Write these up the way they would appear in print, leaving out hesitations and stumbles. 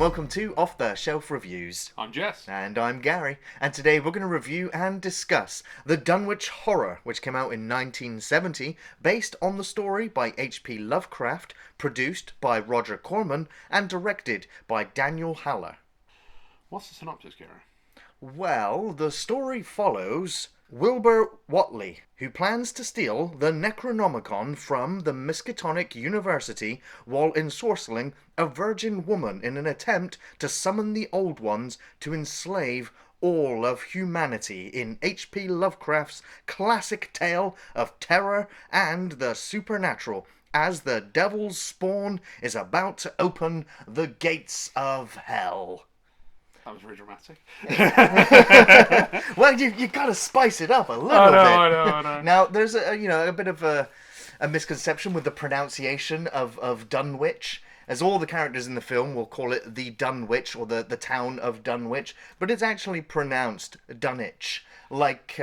welcome to Off the Shelf Reviews. I'm Jess. And I'm Gary, and today we're going to review and discuss The Dunwich Horror, which came out in 1970, based on the story by H.P. Lovecraft, produced by Roger Corman, and directed by Daniel Haller. What's the synopsis, Gary? Well, the story follows Wilbur Whatley, who plans to steal the Necronomicon from the Miskatonic University while ensorceling a virgin woman in an attempt to summon the Old Ones to enslave all of humanity in H.P. Lovecraft's classic tale of terror and the supernatural, as the devil's spawn is about to open the gates of hell. That was very dramatic. Well, you got to spice it up a little bit. I know. Now, there's a bit of a misconception with the pronunciation of Dunwich, as all the characters in the film will call it the Dunwich, or the town of Dunwich, but it's actually pronounced Dunwich, like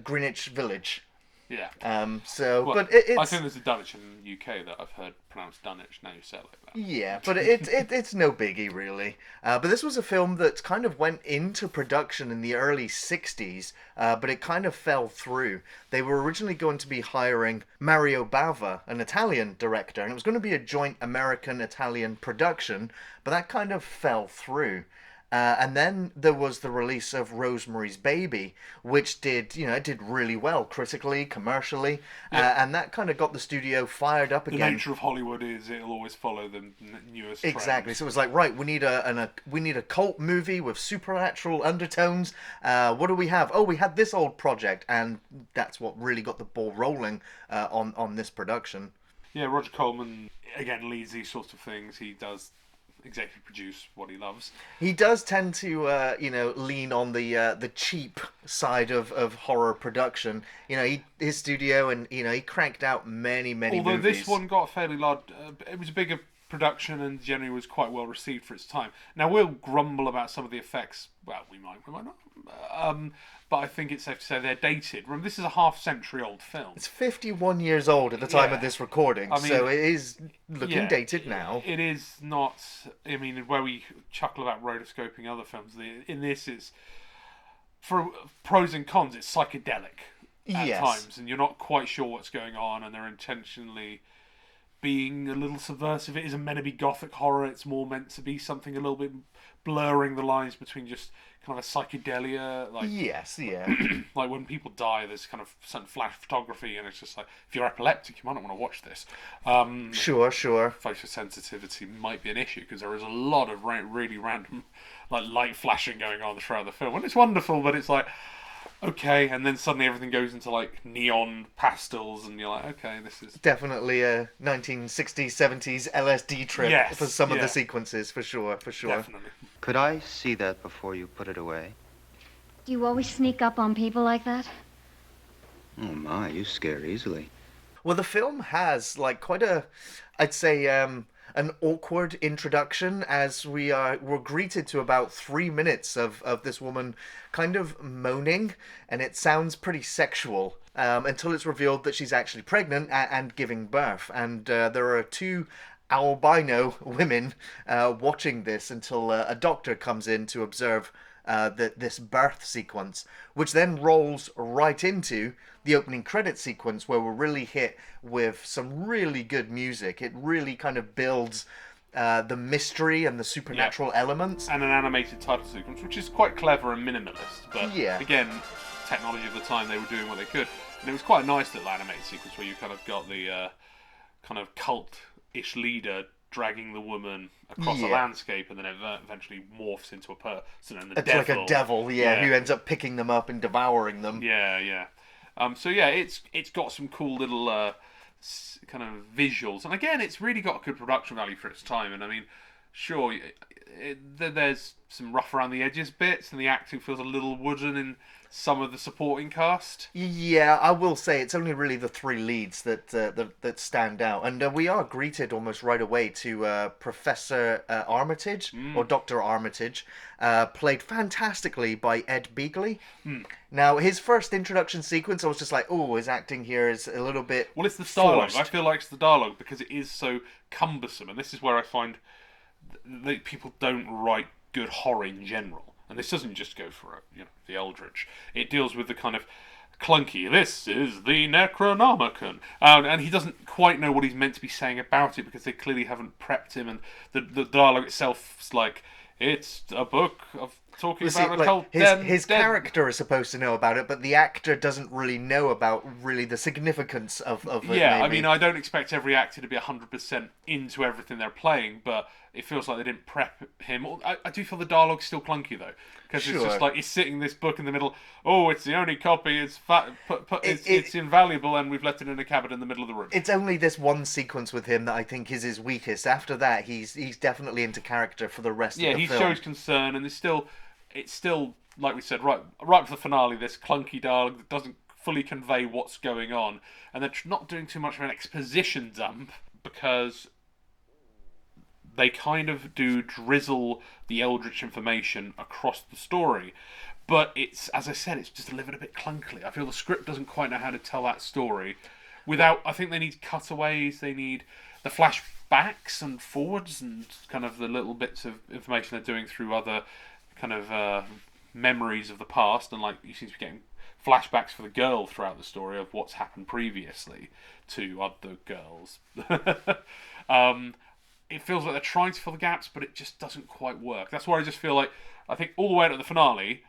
Greenwich Village. Yeah. But it's... I think there's a Dunwich in the UK that I've heard pronounced Dunwich. Now you say it like that. Yeah, but it's no biggie, really. But this was a film that kind of went into production in the early 60s, but it kind of fell through. They were originally going to be hiring Mario Bava, an Italian director, and it was going to be a joint American-Italian production, but that kind of fell through. And then there was the release of Rosemary's Baby, which did really well critically, commercially, and that kind of got the studio fired up again. The nature of Hollywood is it'll always follow the newest trends. Exactly. So it was like, right, we need a cult movie with supernatural undertones. What do we have? Oh, we had this old project, and that's what really got the ball rolling on this production. Yeah, Roger Corman again leads these sorts of things. He does executive produce what he loves. He does tend to, lean on the cheap side of horror production. His studio, and he cranked out many movies. Although this one got fairly large, it was a bigger production and generally was quite well received for its time. Now we'll grumble about some of the effects. Well, we might not. But I think it's safe to say they're dated. Remember, this is a half-century old film. It's 51 years old at the time of this recording, so it is looking dated now. It is not... I mean, where we chuckle about rotoscoping other films, in this it's... For pros and cons, it's psychedelic at times, and you're not quite sure what's going on, and they're intentionally being a little subversive. It isn't meant to be gothic horror, it's more meant to be something a little bit blurring the lines between just kind of a psychedelia, like when people die, there's kind of some flash photography, and it's just like, if you're epileptic, you might not want to watch this. Sure. Photosensitivity might be an issue because there is a lot of really random, like light flashing going on throughout the film, and it's wonderful, but it's like, okay, and then suddenly everything goes into like neon pastels, and you're like, okay, this is definitely a 1960s, 70s LSD trip for some of the sequences, for sure. Definitely. Could I see that before you put it away? Do you always sneak up on people like that? Oh my, you scare easily. Well, the film has like quite I'd say, an awkward introduction, as we're greeted to about 3 minutes of this woman kind of moaning, and it sounds pretty sexual until it's revealed that she's actually pregnant and giving birth, and there are two albino women watching this until a doctor comes in to observe this birth sequence, which then rolls right into the opening credit sequence, where we're really hit with some really good music. It really kind of builds the mystery and the supernatural elements. And an animated title sequence, which is quite clever and minimalist. But again, technology of the time, they were doing what they could. And it was quite a nice little animated sequence where you kind of got the kind of cult-ish leader dragging the woman across a landscape, and then it eventually morphs into a person, and it's like a devil, who ends up picking them up and devouring them. It's got some cool little kind of visuals, and again, it's really got a good production value for its time. And I mean, sure, there's some rough around the edges bits, and the acting feels a little wooden in some of the supporting cast. Yeah, I will say it's only really the three leads that stand out, and we are greeted almost right away to Professor Armitage, or Dr. Armitage, played fantastically by Ed Begley. Now, his first introduction sequence, I was just like, oh, his acting here is a little bit Well, it's the dialogue. forced. I feel like it's the dialogue because it is so cumbersome, and this is where I find people don't write good horror in general, and this doesn't just go for the Eldritch. It deals with the kind of clunky, this is the Necronomicon, and he doesn't quite know what he's meant to be saying about it, because they clearly haven't prepped him, and the dialogue itself is like, it's a book of talking about a cult. His character is supposed to know about it, but the actor doesn't really know about really the significance of it. Yeah, maybe. I mean, I don't expect every actor to be 100% into everything they're playing, but it feels like they didn't prep him. I do feel the dialogue's still clunky, though, because it's just like, he's sitting this book in the middle, oh, it's the only copy, it's invaluable, and we've left it in a cabinet in the middle of the room. It's only this one sequence with him that I think is his weakest. After that, he's definitely into character for the rest of the film. Yeah, he shows concern, and it's still, like we said, right for the finale, this clunky dialogue that doesn't fully convey what's going on, and they're not doing too much of an exposition dump, because they kind of do drizzle the Eldritch information across the story. But it's, as I said, it's just delivered a bit clunkily. I feel the script doesn't quite know how to tell that story. I think they need cutaways, they need the flashbacks and forwards, and kind of the little bits of information they're doing through other kind of memories of the past, and like you seem to be getting flashbacks for the girl throughout the story of what's happened previously to other girls. It feels like they're trying to fill the gaps, but it just doesn't quite work. That's why I just feel like, I think all the way out at the finale,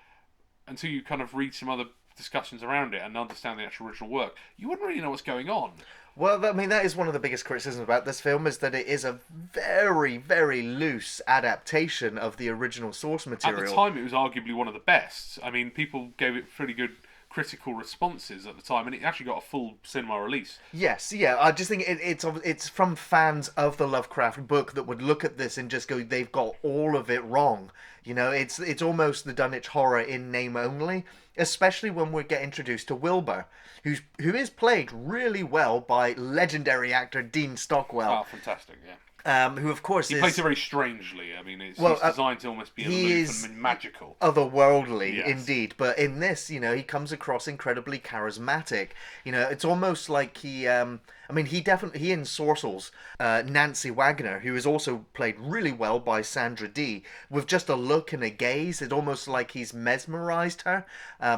until you kind of read some other discussions around it and understand the actual original work, you wouldn't really know what's going on. Well, I mean, that is one of the biggest criticisms about this film, is that it is a very, very loose adaptation of the original source material. At the time, it was arguably one of the best. I mean, people gave it pretty good critical responses at the time, and it actually got a full cinema release. Yes, yeah. I just think it's from fans of the Lovecraft book that would look at this and just go, they've got all of it wrong. You know, it's almost the Dunwich horror in name only, especially when we get introduced to Wilbur, who is played really well by legendary actor Dean Stockwell. Oh, fantastic, yeah. Who, of course, he plays it very strangely. I mean, he's designed to almost be aloof and magical. Otherworldly, yes. Indeed. But in this, he comes across incredibly charismatic. It's almost like he in Sorcels, Nancy Wagner, who is also played really well by Sandra D, with just a look and a gaze, it's almost like he's mesmerized her,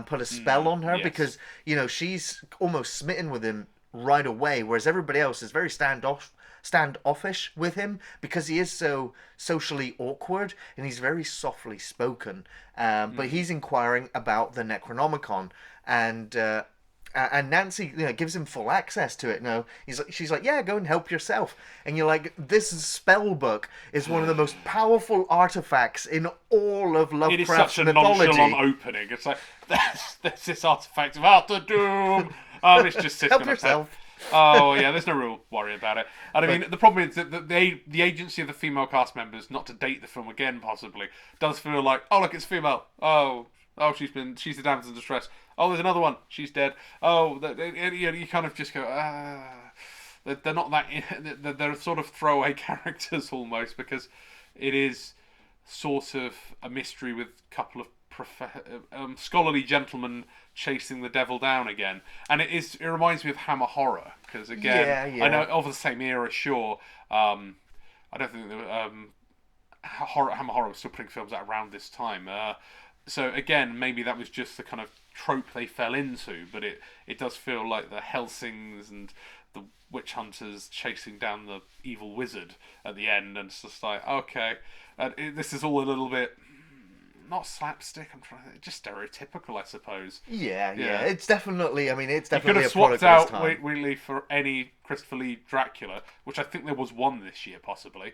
put a spell on her, yes. because, she's almost smitten with him right away, whereas everybody else is very standoffish with him, because he is so socially awkward and he's very softly spoken. But he's inquiring about the Necronomicon, and Nancy gives him full access to it. She's like, yeah, go and help yourself. And you're like, this spell book is one of the most powerful artifacts in all of Lovecraft's mythology. It is such a nonchalant opening. It's like, there's this artifact of Arthur Doom. It's just help yourself. Oh yeah, there's no real worry about it. And I mean, the problem is that the agency of the female cast members, not to date the film again possibly, does feel like, oh look, it's female. Oh, she's the damsel in distress. Oh, there's another one. She's dead. Oh, you kind of just go, they're not that. They're sort of throwaway characters almost, because it is sort of a mystery with a couple of scholarly gentlemen chasing the devil down again, and it reminds me of Hammer Horror, because again, I know of the same era, sure. I don't think Hammer Horror was still putting films out around this time. So again, maybe that was just the kind of trope they fell into, but it does feel like the Helsings and the witch hunters chasing down the evil wizard at the end, and it's just like, okay, this is all a little bit. Not slapstick. Just stereotypical, I suppose. Yeah. It's definitely. It's definitely. You could have swapped out Wheatley for any Christopher Lee Dracula, which I think there was one this year, possibly.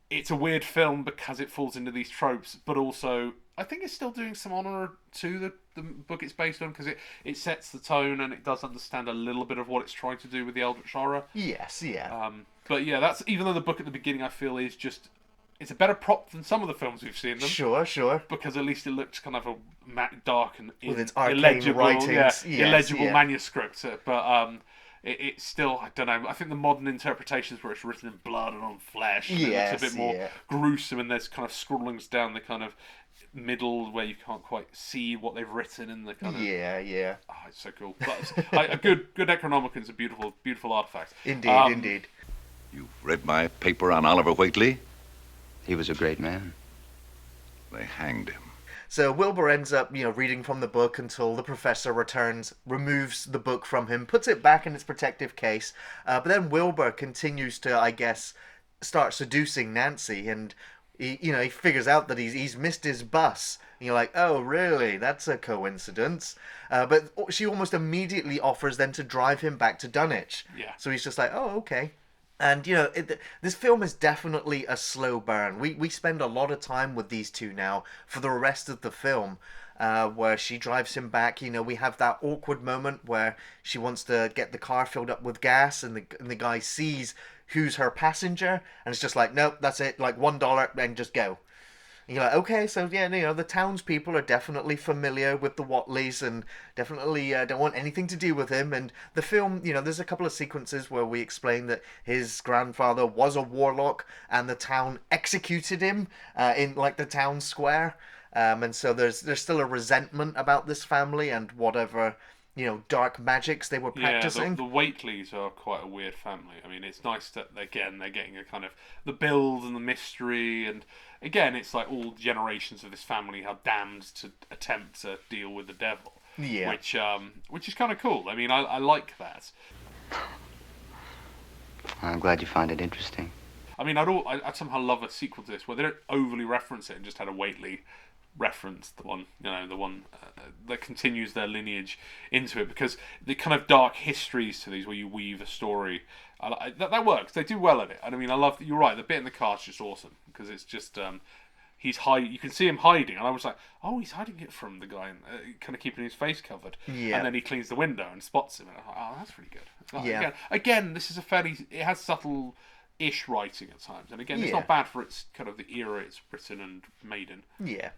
It's a weird film because it falls into these tropes, but also I think it's still doing some honour to the book it's based on, because it sets the tone and it does understand a little bit of what it's trying to do with the Eldritch horror. Yes. Yeah. But yeah, that's, even though the book at the beginning I feel is just. It's a better prop than some of the films we've seen them. Sure. Because at least it looks kind of a dark and with its arcane illegible writings. Illegible manuscript. But it's still, I don't know, I think the modern interpretations where it's written in blood and on flesh, it looks a bit more gruesome, and there's kind of scrawlings down the kind of middle where you can't quite see what they've written in the kind of... Yeah. Oh, it's so cool. But a good Necronomicon is a beautiful artifact. Indeed. You've read my paper on Oliver Whately? He was a great man. They hanged him. So Wilbur ends up, reading from the book until the professor returns, removes the book from him, puts it back in its protective case. But then Wilbur continues to, I guess, start seducing Nancy, and he figures out that he's missed his bus. And you're like, oh, really? That's a coincidence. But she almost immediately offers then to drive him back to Dunwich. Yeah. So he's just like, oh, okay. And, this film is definitely a slow burn. We spend a lot of time with these two now for the rest of the film, where she drives him back. We have that awkward moment where she wants to get the car filled up with gas, and the guy sees who's her passenger, and it's just like, nope, that's it, like $1 and just go. And you're like, okay, so yeah, the townspeople are definitely familiar with the Watleys and definitely don't want anything to do with him. And the film, there's a couple of sequences where we explain that his grandfather was a warlock and the town executed him in like the town square. And so there's still a resentment about this family and whatever dark magics they were practicing. Yeah, the Whateleys are quite a weird family. I mean, it's nice that again they're getting a kind of the build and the mystery, and again it's like all generations of this family are damned to attempt to deal with the devil. Yeah, which is kind of cool. I mean, I like that. I'm glad you find it interesting. I mean, I'd somehow love a sequel to this where they don't overly reference it and just had a Whateley reference, the one that continues their lineage into it, because the kind of dark histories to these where you weave a story, that works. They do well at it. And I mean, I love that. You're right, the bit in the car is just awesome because it's just he's you can see him hiding, and I was like, oh, he's hiding it from the guy and kind of keeping his face covered. Yeah. And then he cleans the window and spots him, and I'm like, oh, that's pretty good. Yeah. Again, this is it has subtle ish writing at times, and again, it's not bad for its kind of the era it's written and made in. Yeah.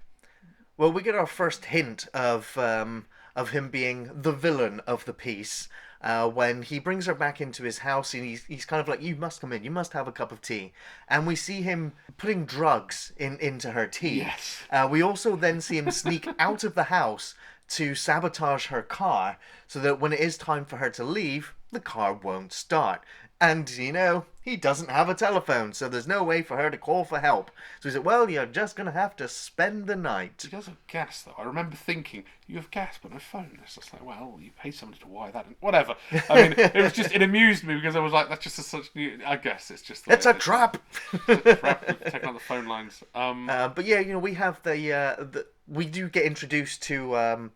Well, we get our first hint of him being the villain of the piece when he brings her back into his house, and he's kind of like, you must come in, you must have a cup of tea. And we see him putting drugs into her tea. Yes. We also then see him sneak out of the house to sabotage her car so that when it is time for her to leave, the car won't start. And, he doesn't have a telephone, so there's no way for her to call for help. So he said, well, you're just going to have to spend the night. He does have gas, though. I remember thinking, you have gas but no phone. It's just like, well, you pay somebody to wire that in. Whatever. I mean, it amused me because I was like, that's just I guess it's just... It's a trap! It's a trap. We've taken out the phone lines. But yeah, we have we do get introduced to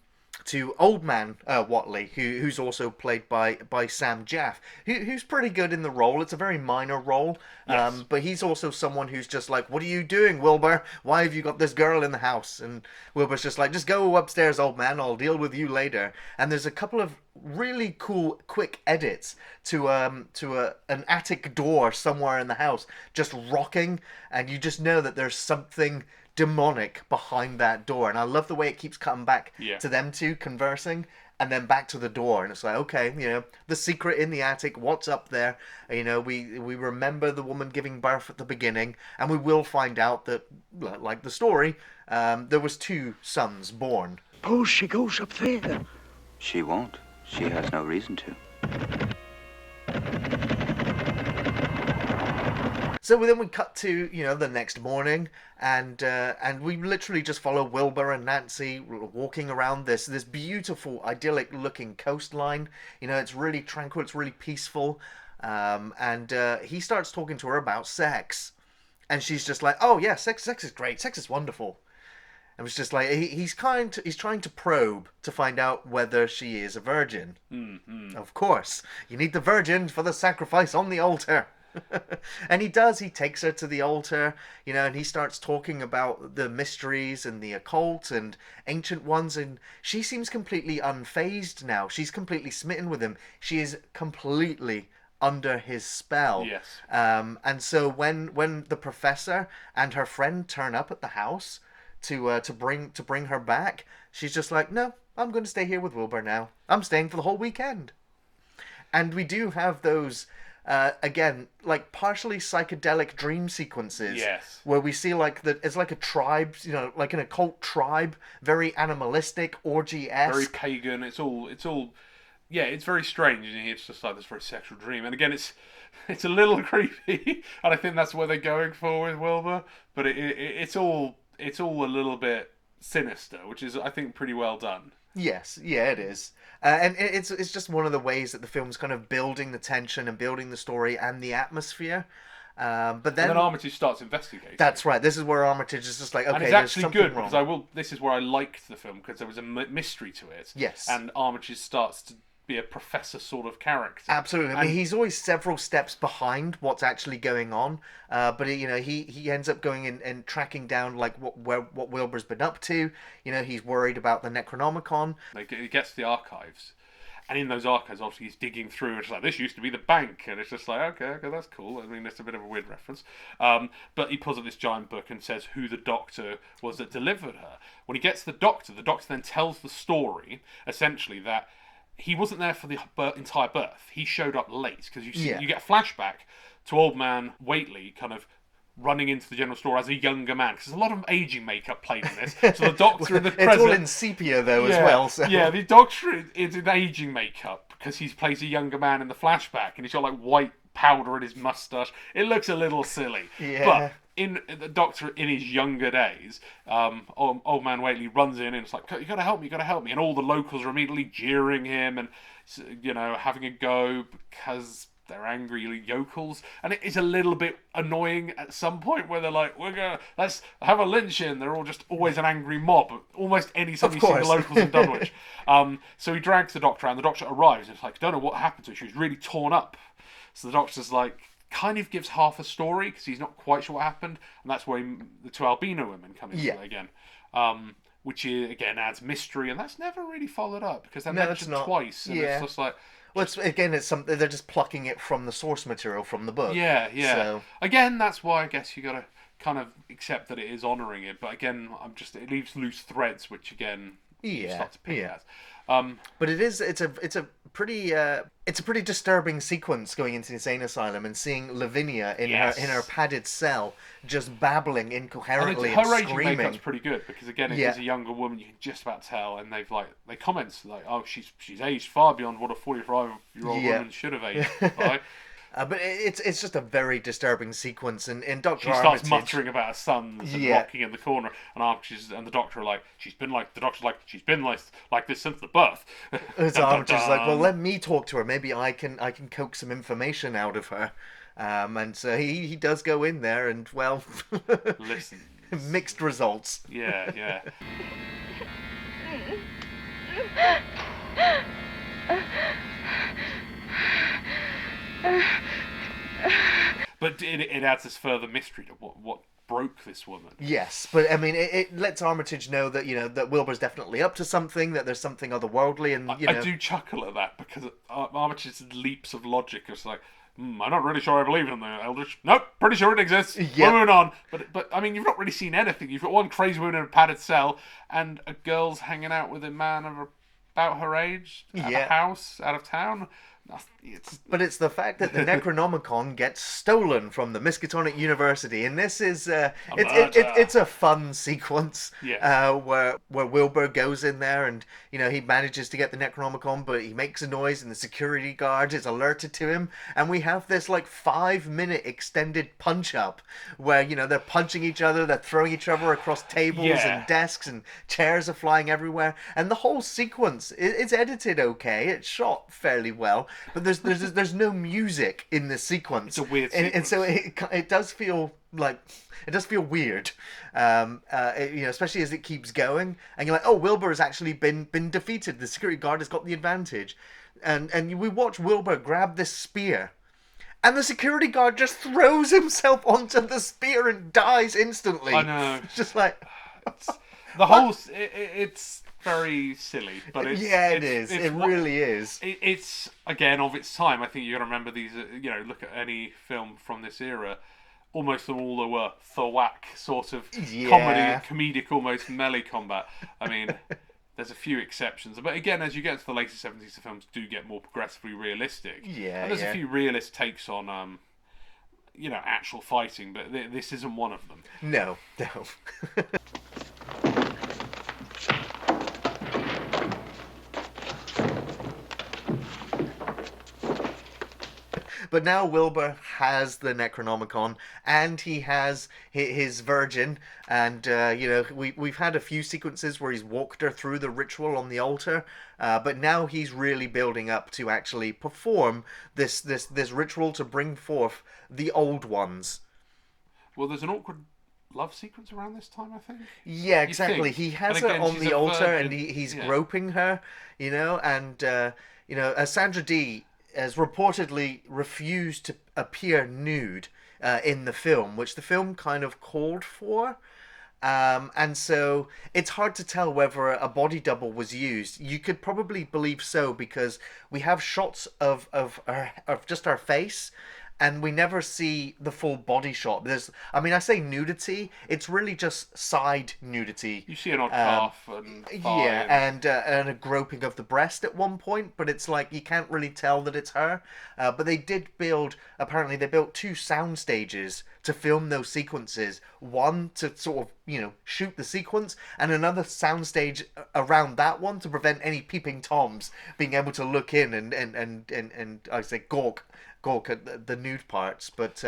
Old Man Whatley, who's also played by Sam Jaff, who's pretty good in the role. It's a very minor role, yes. But he's also someone who's just like, what are you doing, Wilbur? Why have you got this girl in the house? And Wilbur's just like, just go upstairs, old man, I'll deal with you later. And there's a couple of really cool, quick edits to an attic door somewhere in the house just rocking, and you just know that there's something demonic behind that door. And I love the way it keeps cutting back to them two conversing and then back to the door, and it's like, okay, the secret in the attic, what's up there? We remember the woman giving birth at the beginning, and we will find out that, like the story, there was 2 sons born. Suppose she goes up there. She won't. She has no reason to. So then we cut to, the next morning, and we literally just follow Wilbur and Nancy walking around this beautiful, idyllic-looking coastline. It's really tranquil, it's really peaceful, and he starts talking to her about sex, and she's just like, oh yeah, sex is great, sex is wonderful. And it's just like, he's trying to probe to find out whether she is a virgin. Mm-hmm. Of course, you need the virgin for the sacrifice on the altar. And he does. He takes her to the altar, and he starts talking about the mysteries and the occult and ancient ones, and she seems completely unfazed now. She's completely smitten with him. She is completely under his spell. Yes. And so when the professor and her friend turn up at the house to bring her back, she's just like, no, I'm going to stay here with Wilbur now. I'm staying for the whole weekend. And we do have those again, like partially psychedelic dream sequences. Yes. Where we see it's like a tribe, like an occult tribe, very animalistic, orgy-esque. Very pagan. It's all yeah, it's very strange, and it's just like this very sexual dream. And again, it's a little creepy, and I think that's where they're going for with Wilbur. But it's all a little bit sinister, which is, I think, pretty well done. Yes, yeah, it is. And it's just one of the ways that the film's kind of building the tension and building the story and the atmosphere. But then Armitage starts investigating. That's right. This is where Armitage is just like, okay, and it's there's actually something good wrong. because this is where I liked the film, because there was a mystery to it. Yes. And Armitage starts to be a professor sort of character. Absolutely. I mean, he's always several steps behind what's actually going on. But he ends up going and tracking down like what Wilbur's been up to. He's worried about the Necronomicon. He gets to the archives. And in those archives, obviously, he's digging through. And it's like, this used to be the bank. And it's just like, okay, that's cool. I mean, that's a bit of a weird reference. But he pulls up this giant book and says who the doctor was that delivered her. When he gets the doctor then tells the story, essentially, that he wasn't there for the entire birth. He showed up late. Because you get a flashback to old man Whately kind of running into the general store as a younger man, because there's a lot of aging makeup played in this. So the doctor in the present... It's all in sepia, though, as well. So. Yeah, the doctor is in aging makeup, because he plays a younger man in the flashback, and he's got, like, white powder in his moustache. It looks a little silly. Yeah. But in the doctor in his younger days, old man Whately runs in, and it's like, you gotta help me, and all the locals are immediately jeering him, and, having a go, because... they're angry yokels, and it is a little bit annoying at some point where they're like, let's have a lynch-in. They're all just always an angry mob, almost any time you see the locals in Dunwich. So he drags the doctor out, and the doctor arrives, and it's like, don't know what happened to her. She was really torn up. So the doctor's like, kind of gives half a story, because he's not quite sure what happened, and that's where the two albino women come into it again. Which, again, adds mystery, and that's never really followed up, because they're mentioned twice, and it's just like... Well, it's something they're just plucking it from the source material from the book. Yeah. So. Again, that's why I guess you got to kind of accept that it is honouring it. But again, it leaves loose threads, which again you start to pick at. But it's a pretty disturbing sequence going into the insane asylum and seeing Lavinia in her padded cell just babbling incoherently and her aging screaming. makeup's pretty good, because again, it is a younger woman, you can just about tell, and they comment like, oh, she's aged far beyond what a 45-year-old woman should have aged by. But it's just a very disturbing sequence, and Dr. She starts Armitage... muttering about her sons and rocking in the corner, and the doctor she's been like this since the birth. Armitage's like, well, let me talk to her. Maybe I can coax some information out of her. And so he does go in there, and well, listen, mixed results. Yeah. But it adds this further mystery to what broke this woman. Yes, but I mean, it lets Armitage know that that Wilbur's definitely up to something, that there's something otherworldly, and I do chuckle at that, because Armitage's leaps of logic is like, I'm not really sure I believe in the Eldritch. Nope, pretty sure it exists. Yep. We're moving on. But I mean, you've not really seen anything. You've got one crazy woman in a padded cell, and a girl's hanging out with a man of about her age at a house out of town. But it's the fact that the Necronomicon gets stolen from the Miskatonic University, and this is it's a fun sequence where Wilbur goes in there, and he manages to get the Necronomicon, but he makes a noise, and the security guard is alerted to him, and we have this like 5-minute extended punch up where they're punching each other, they're throwing each other across tables and desks, and chairs are flying everywhere, and the whole sequence is edited okay, it's shot fairly well. But there's no music in this sequence. It's a weird sequence. And so it does feel like... It does feel weird, especially as it keeps going. And you're like, oh, Wilbur has actually been defeated. The security guard has got the advantage. And we watch Wilbur grab this spear. And the security guard just throws himself onto the spear and dies instantly. I know. It's just like... It's very silly, but it is. It really is. It's again of its time. I think you got to remember these. Look at any film from this era. Almost all were thwack sort of comedic, almost melee combat. I mean, there's a few exceptions, but again, as you get to the later 70s, the films do get more progressively realistic. Yeah, and there's a few realist takes on actual fighting, but this isn't one of them. No. But now Wilbur has the Necronomicon, and he has his virgin, and we've had a few sequences where he's walked her through the ritual on the altar, but now he's really building up to actually perform this ritual to bring forth the old ones. Well, there's an awkward love sequence around this time, I think. Yeah, exactly. He has her on the altar, and he's groping her, and Sandra Dee has reportedly refused to appear nude in the film, which the film kind of called for. And so it's hard to tell whether a body double was used. You could probably believe so, because we have shots of just her face, and we never see the full body shot. I say nudity, it's really just side nudity. You see an odd calf and thigh. Yeah, and a groping of the breast at one point, but it's like you can't really tell that it's her. But they did apparently they built 2 sound stages to film those sequences. One to sort of, shoot the sequence, and another sound stage around that one to prevent any peeping Toms being able to look in and I say gawk at the nude parts. But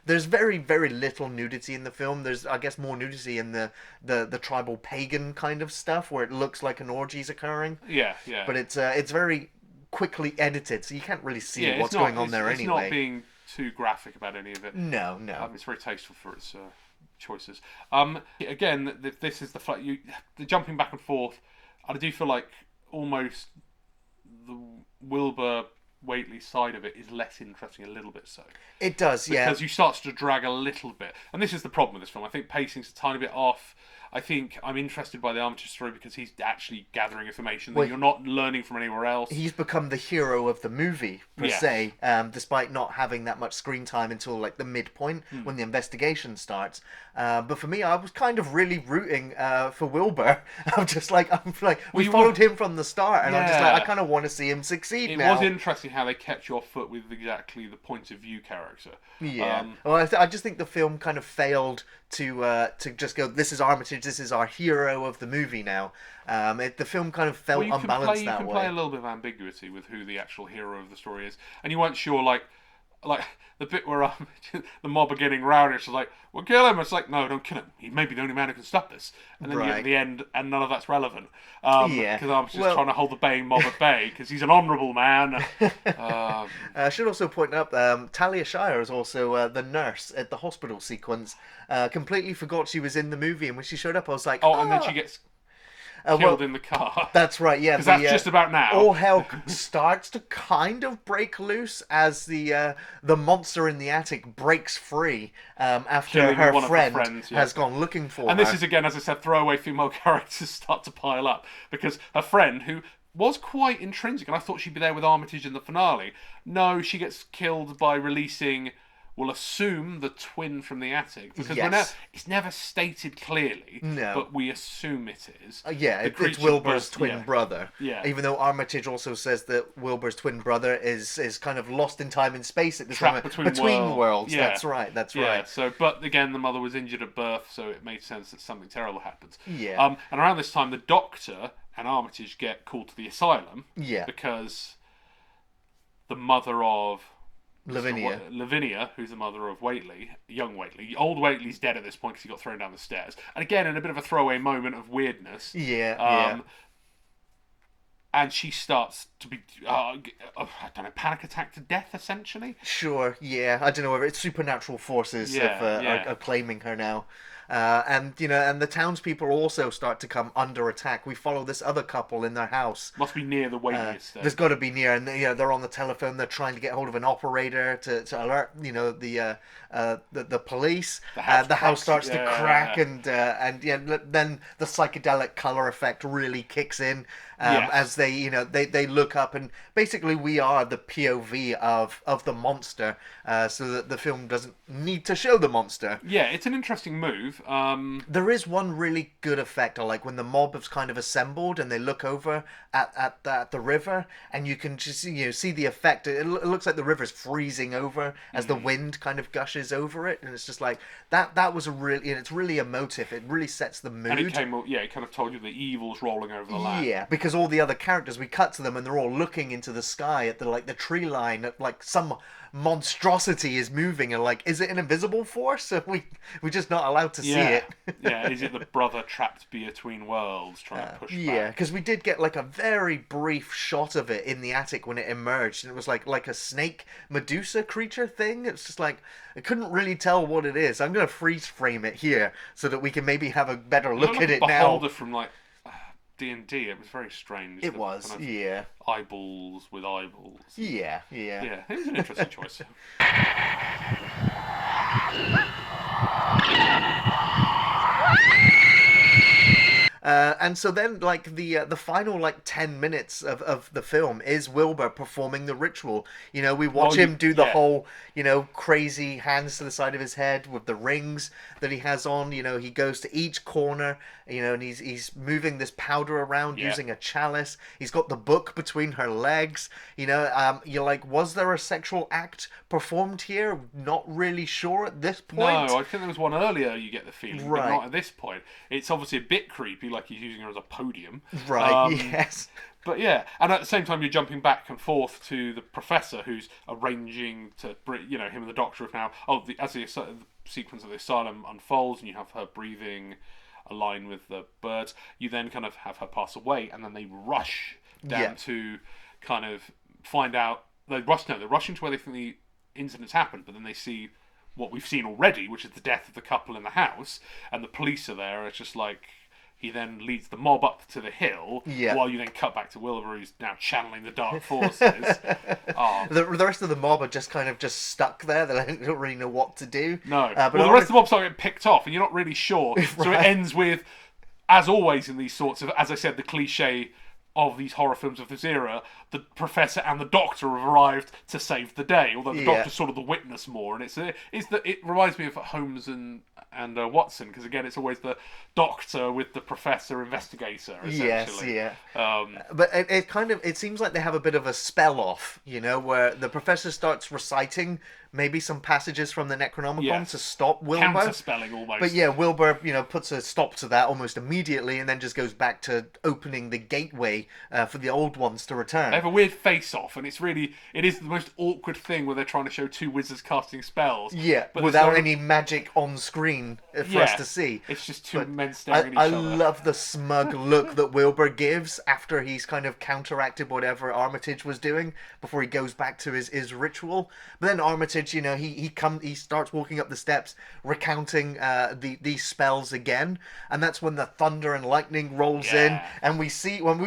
there's very, very little nudity in the film. There's, I guess, more nudity in the tribal pagan kind of stuff where it looks like an orgy's occurring. Yeah. But it's very quickly edited, so you can't really see what's going on there anyway. It's not being too graphic about any of it. No. It's very tasteful for its choices. Again, this is the jumping back and forth. I do feel like almost the Wilbur Whately side of it is less interesting, a little bit so. It does, yeah. Because you start to drag a little bit. And this is the problem with this film. I think pacing's a tiny bit off. I think I'm interested by the Armitage story because he's actually gathering information that you're not learning from anywhere else. He's become the hero of the movie, per se, despite not having that much screen time until like the midpoint when the investigation starts. But for me, I was kind of really rooting for Wilbur. We followed him from the start, and I'm just like, I kind of want to see him succeed now. It was interesting how they kept you off foot with exactly the point of view character. Yeah. I just think the film kind of failed to just go, this is Armitage, this is our hero of the movie now. The film kind of felt unbalanced that way. You can play a little bit of ambiguity with who the actual hero of the story is, and you weren't sure, like the bit where the mob are getting rowdy. It's like, well, kill him. It's like, no, don't kill him. He may be the only man who can stop this. And then you get to the end, and none of that's relevant. Because I'm just trying to hold the baying mob at bay, because he's an honourable man. I should also point out, Talia Shire is also the nurse at the hospital sequence. Completely forgot she was in the movie, and when she showed up, I was like, and then she gets killed in the car. That's right, yeah. Because that's just about now. All hell starts to kind of break loose as the monster in the attic breaks free after her friend has gone looking for her. And this is, again, as I said, throwaway female characters start to pile up. Because her friend, who was quite intrinsic, and I thought she'd be there with Armitage in the finale, no, she gets killed by releasing... We'll assume the twin from the attic, because it's never stated clearly, but we assume it is. It's Wilbur's twin brother. Yeah. Even though Armitage also says that Wilbur's twin brother is kind of lost in time and space at this moment. Between worlds. Yeah. That's right. So, but again, the mother was injured at birth, so it made sense that something terrible happens. Yeah. And around this time, the Doctor and Armitage get called to the asylum. Yeah. Because the mother of... Lavinia, who's the mother of Whately, young Whately. Old Whately's dead at this point because he got thrown down the stairs. And again, in a bit of a throwaway moment of weirdness. And she starts to be, I don't know, panic attack to death, essentially? Sure, yeah. I don't know whether it's supernatural forces are claiming her now. And the townspeople also start to come under attack. We follow this other couple in their house. Must be near the Whately estate. There's got to be near, and they're on the telephone. They're trying to get hold of an operator to alert the police. The house starts to crack, and then the psychedelic color effect really kicks in as they look up, and basically we are the POV of the monster, so that the film doesn't need to show the monster. Yeah, it's an interesting move. There is one really good effect, like when the mob has kind of assembled and they look over at the river, and you can just see the effect. It looks like the river's freezing over as the wind kind of gushes over it, and it's just like that was it's really emotive. It really sets the mood. And it kind of told you the evil's rolling over the land. Yeah, because all the other characters, we cut to them and they're all looking into the sky at the tree line, at like some monstrosity is moving, and like, is it an invisible force? Or we're just not allowed to see it. Yeah, is it the brother trapped between worlds trying to push back? Yeah, because we did get like a very brief shot of it in the attic when it emerged, and it was like a snake Medusa creature thing. It's just like, I couldn't really tell what it is. I'm gonna freeze frame it here so that we can maybe have a better look at it now. Beholder from like D&D. It was very strange. It was, kind of yeah. Eyeballs with eyeballs. Yeah. Yeah, it was an interesting choice. And so then, like, the final, like, 10 minutes of the film is Wilbur performing the ritual. You know, we watch him do the whole, you know, crazy hands to the side of his head with the rings that he has on. You know, he goes to each corner, you know, and he's moving this powder around using a chalice. He's got the book between her legs. You know, you're like, was there a sexual act performed here? Not really sure at this point. No, I think there was one earlier, you get the feeling, right. but not at this point. It's obviously a bit creepy, like he's using her as a podium. Right, yes. But yeah, and at the same time you're jumping back and forth to the professor who's arranging to, you know, him and the doctor have now, as the sequence of the asylum unfolds and you have her breathing align with the birds, you then kind of have her pass away and then they rush down to kind of find out, they're rushing to where they think the incident's happened, but then they see what we've seen already, which is the death of the couple in the house, and the police are there, and it's just like, he then leads the mob up to the hill, while you then cut back to Wilbur, who's now channeling the dark forces. The rest of the mob are just kind of just stuck there. They don't really know what to do. No. But the rest of the mob start getting picked off, and you're not really sure. Right. So it ends with, as always in these sorts of, as I said, the cliche of these horror films of this era, the professor and the doctor have arrived to save the day. Although the doctor's sort of the witness more, and it reminds me of Holmes and Watson, because again it's always the doctor with the professor investigator. Essentially. Yes, yeah. But it seems like they have a bit of a spell off, you know, where the professor starts reciting maybe some passages from the Necronomicon to stop Wilbur. Counter-spelling almost. But yeah, Wilbur, you know, puts a stop to that almost immediately and then just goes back to opening the gateway for the old ones to return. They have a weird face-off, and it is the most awkward thing where they're trying to show two wizards casting spells. Yeah, but without any magic on screen for us to see. It's just two men staring at each other. I love the smug look that Wilbur gives after he's kind of counteracted whatever Armitage was doing before he goes back to his ritual. But then Armitage, you know, he starts walking up the steps recounting these spells again, and that's when the thunder and lightning rolls in, and we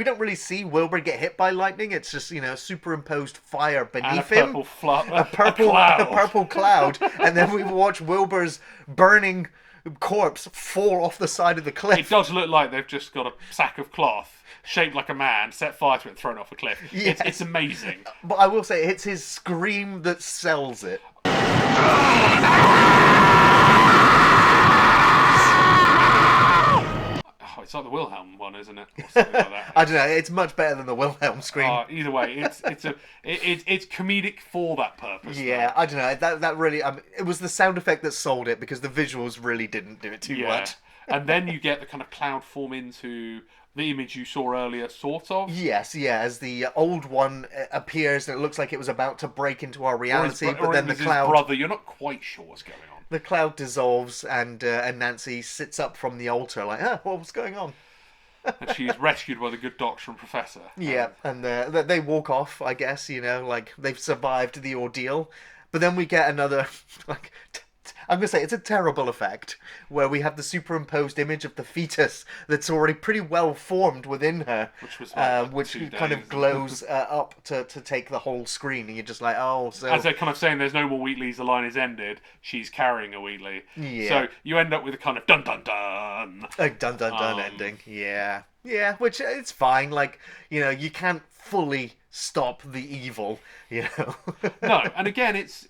don't really see Wilbur get hit by lightning. It's just, you know, superimposed fire beneath him, a purple cloud, and then we watch Wilbur's burning corpse fall off the side of the cliff. It does look like they've just got a sack of cloth shaped like a man, set fire to it, and thrown off a cliff. Yes. It's amazing. But I will say, it's his scream that sells it. It's like the Wilhelm one, isn't it? Or something like that. I don't know. It's much better than the Wilhelm scream. Either way, it's comedic for that purpose. Yeah, though. I don't know. That really, it was the sound effect that sold it, because the visuals really didn't do it too much. And then you get the kind of cloud form into the image you saw earlier, sort of. Yes, yeah. As the old one appears, and it looks like it was about to break into our reality, but then the cloud. His brother, you're not quite sure what's going on. The cloud dissolves, and Nancy sits up from the altar like, what's going on? And she's rescued by the good doctor and professor. Yeah, and they walk off, I guess, you know, like they've survived the ordeal. But then we get another, like, I'm going to say it's a terrible effect, where we have the superimposed image of the fetus that's already pretty well formed within her, which kind of glows up to take the whole screen, and you're just like, oh, so... As they're kind of saying there's no more Wheatleys, the line is ended, she's carrying a Wheatley. Yeah. So you end up with a kind of dun-dun-dun. A dun-dun-dun ending, yeah. Yeah, which it's fine, like, you know, you can't fully stop the evil, you know. No, and again, it's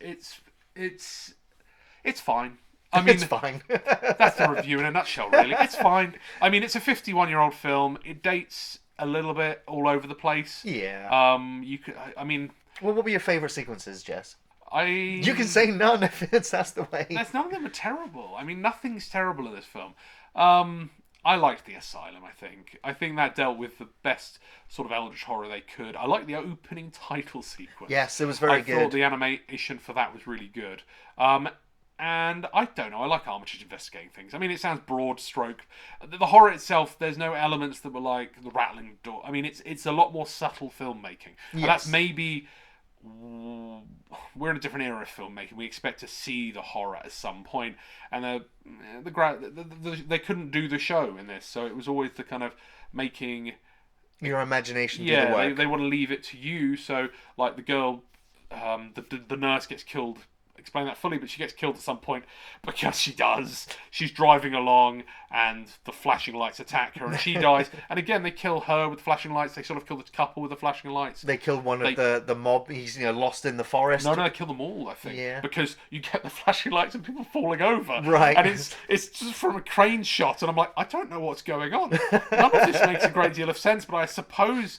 fine. I mean, it's fine. That's the review in a nutshell, really. It's fine. I mean, it's a 51-year-old film. It dates a little bit all over the place. Yeah. I mean... Well, what were your favourite sequences, Jess? You can say none if that's the way. None of them are terrible. I mean, nothing's terrible in this film. I liked The Asylum, I think. I think that dealt with the best sort of eldritch horror they could. I liked the opening title sequence. Yes, it was very good. I thought the animation for that was really good. And I don't know, I like Armitage investigating things. I mean, it sounds broad stroke. The horror itself, there's no elements that were like the rattling door. I mean, it's a lot more subtle filmmaking. Yes. And that's maybe... We're in a different era of filmmaking. We expect to see the horror at some point, and they couldn't do the show in this, so it was always the kind of making your imagination do the work. They want to leave it to you. So, like the girl, the nurse gets killed. Explain that fully, but she gets killed at some point because she does. She's driving along and the flashing lights attack her and she dies. And again, they kill her with the flashing lights. They sort of kill the couple with the flashing lights. They killed one of the mob. He's lost in the forest. No, they kill them all, I think. Yeah. Because you get the flashing lights and people falling over. Right. And it's just from a crane shot and I'm like, I don't know what's going on. None of this makes a great deal of sense, but I suppose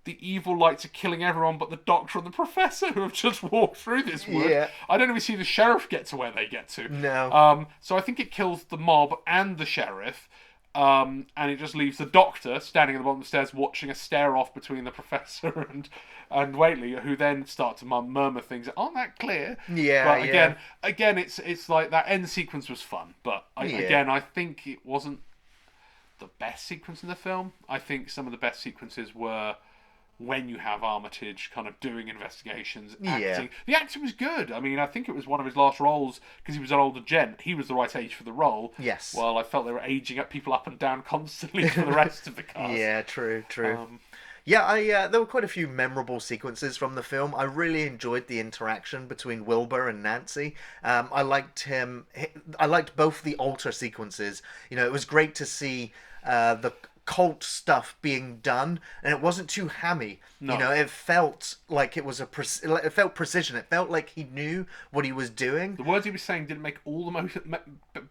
the evil lights are killing everyone but the doctor and the professor who have just walked through this wood. Yeah. I don't even see the sheriff get to where they get to. No. So I think it kills the mob and the sheriff, and it just leaves the doctor standing at the bottom of the stairs watching a stare-off between the professor and Whately, who then start to murmur things that aren't that clear. Yeah, but again, it's like that end sequence was fun, but I think it wasn't the best sequence in the film. I think some of the best sequences were when you have Armitage kind of doing investigations, acting. Yeah. The acting was good. I mean, I think it was one of his last roles because he was an older gent. He was the right age for the role. Yes. Well, I felt they were aging up people up and down constantly for the rest of the cast. Yeah, true. There were quite a few memorable sequences from the film. I really enjoyed the interaction between Wilbur and Nancy. I liked both the altar sequences. It was great to see the cult stuff being done, and it wasn't too hammy. No. It felt like it was it felt precision. It felt like he knew what he was doing. The words he was saying didn't make all the most. It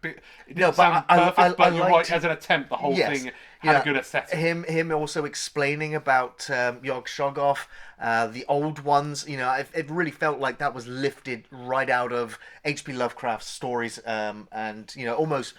didn't No, sound but perfect, but you're liked right. As an attempt, the whole Yes. thing had a good aesthetic. Him also explaining about Yog Shoggoth, the old ones. It really felt like that was lifted right out of H.P. Lovecraft's stories, and almost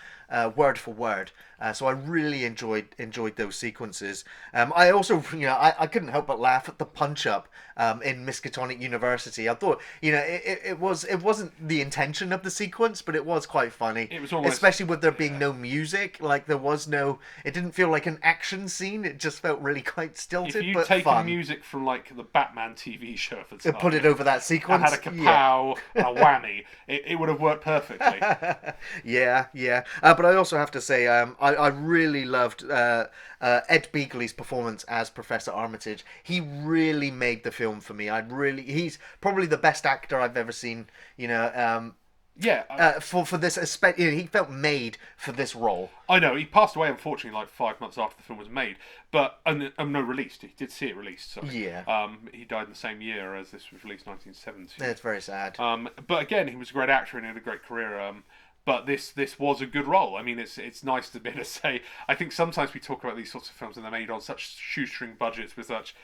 word for word. So I really enjoyed those sequences. I also, I couldn't help but laugh at the punch up in Miskatonic University. I thought, it wasn't the intention of the sequence, but it was quite funny. It was almost, especially with there being no music. Like there was no. It didn't feel like an action scene. It just felt really quite stilted. If you'd but taken fun. music from like the Batman TV show at the time, Put it over that sequence. and had a kapow and a whammy, it would have worked perfectly. Yeah. But I also have to say, I really loved Ed Begley's performance as Professor Armitage. He really made the film for me. He's probably the best actor I've ever seen. For this, he felt made for this role. I know he passed away unfortunately like 5 months after the film was made, but no released. He did see it released. Sorry. Yeah. He died in the same year as this was released, 1970. That's very sad. But again, he was a great actor and he had a great career. But this was a good role. I mean, it's nice to be able to say. I think sometimes we talk about these sorts of films and they're made on such shoestring budgets with such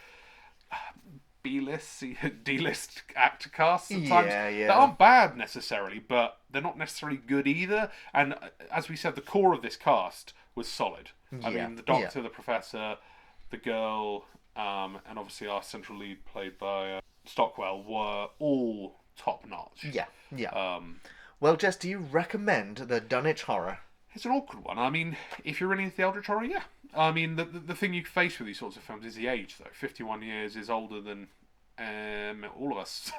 B-list, D-list actor casts sometimes that aren't bad necessarily, but they're not necessarily good either. And as we said, the core of this cast was solid. I mean, the doctor, the professor, the girl, and obviously our central lead played by Stockwell were all top notch. Yeah. Well, Jess, do you recommend the Dunwich Horror? It's an awkward one. I mean, if you're really into the eldritch horror, yeah. I mean, the thing you face with these sorts of films is the age, though. 51 years is older than all of us.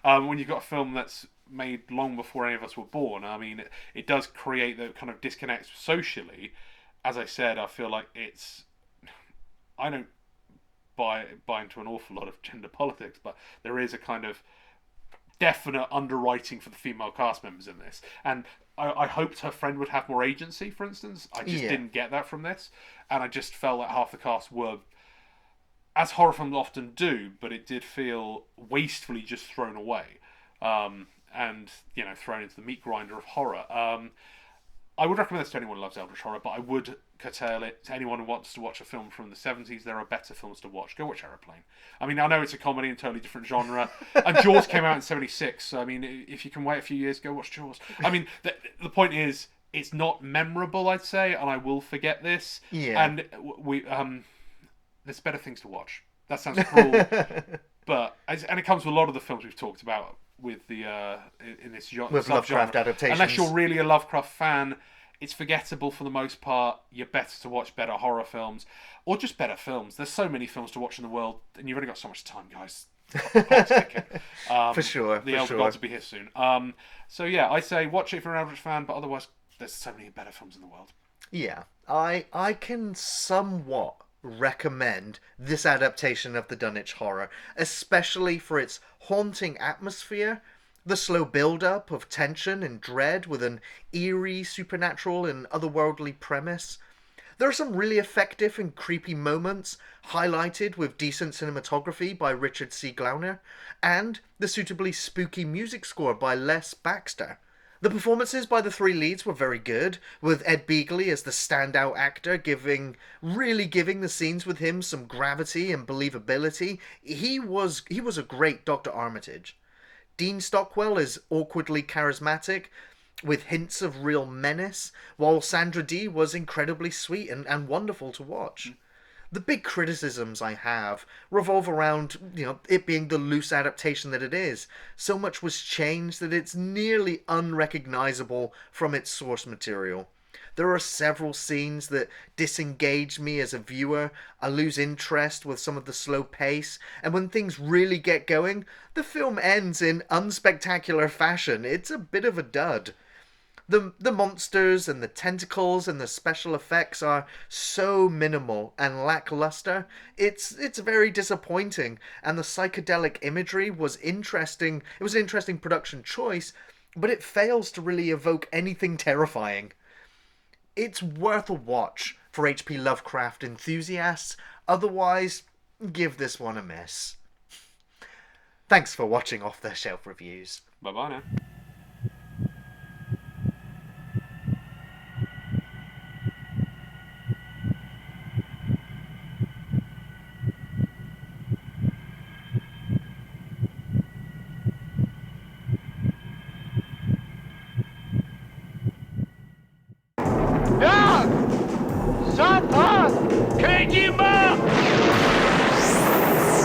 When you've got a film that's made long before any of us were born, I mean, it does create the kind of disconnect socially. As I said, I feel like I don't buy into an awful lot of gender politics, but there is a kind of definite underwriting for the female cast members in this, and I hoped her friend would have more agency, for instance. I just didn't get that from this, and I just felt that half the cast were, as horror films often do, but it did feel wastefully just thrown away, and thrown into the meat grinder of horror. I would recommend this to anyone who loves eldritch horror, but I would curtail it to anyone who wants to watch a film from the 70s. There are better films to watch. Go watch Aeroplane. I mean, I know it's a comedy and totally different genre. And Jaws came out in 76. So, I mean, if you can wait a few years, go watch Jaws. I mean, the point is, It's not memorable, I'd say, and I will forget this. Yeah. And there's better things to watch. That sounds cruel, but and it comes with a lot of the films we've talked about with the in this genre. With Lovecraft adaptations. Unless you're really a Lovecraft fan, it's forgettable for the most part. You're better to watch better horror films or just better films. There's so many films to watch in the world, and you've only got so much time, guys. For sure. The Elder Gods will be here soon. So yeah, I say watch it if you're an Eldritch fan, but otherwise, there's so many better films in the world. Yeah, I can somewhat recommend this adaptation of the Dunwich Horror, especially for its haunting atmosphere, the slow build-up of tension and dread with an eerie, supernatural and otherworldly premise. There are some really effective and creepy moments, highlighted with decent cinematography by Richard C. Glauner, and the suitably spooky music score by Les Baxter. The performances by the three leads were very good, with Ed Begley as the standout actor really giving the scenes with him some gravity and believability. He was a great Dr. Armitage. Dean Stockwell is awkwardly charismatic, with hints of real menace, while Sandra Dee was incredibly sweet and wonderful to watch. The big criticisms I have revolve around, it being the loose adaptation that it is. So much was changed that it's nearly unrecognizable from its source material. There are several scenes that disengage me as a viewer. I lose interest with some of the slow pace, and when things really get going, the film ends in unspectacular fashion. It's a bit of a dud. The monsters and the tentacles and the special effects are so minimal and lackluster. It's very disappointing, and the psychedelic imagery was interesting. It was an interesting production choice, but it fails to really evoke anything terrifying. It's worth a watch for H.P. Lovecraft enthusiasts. Otherwise, give this one a miss. Thanks for watching Off the Shelf Reviews. Bye-bye now. Someone! Can't you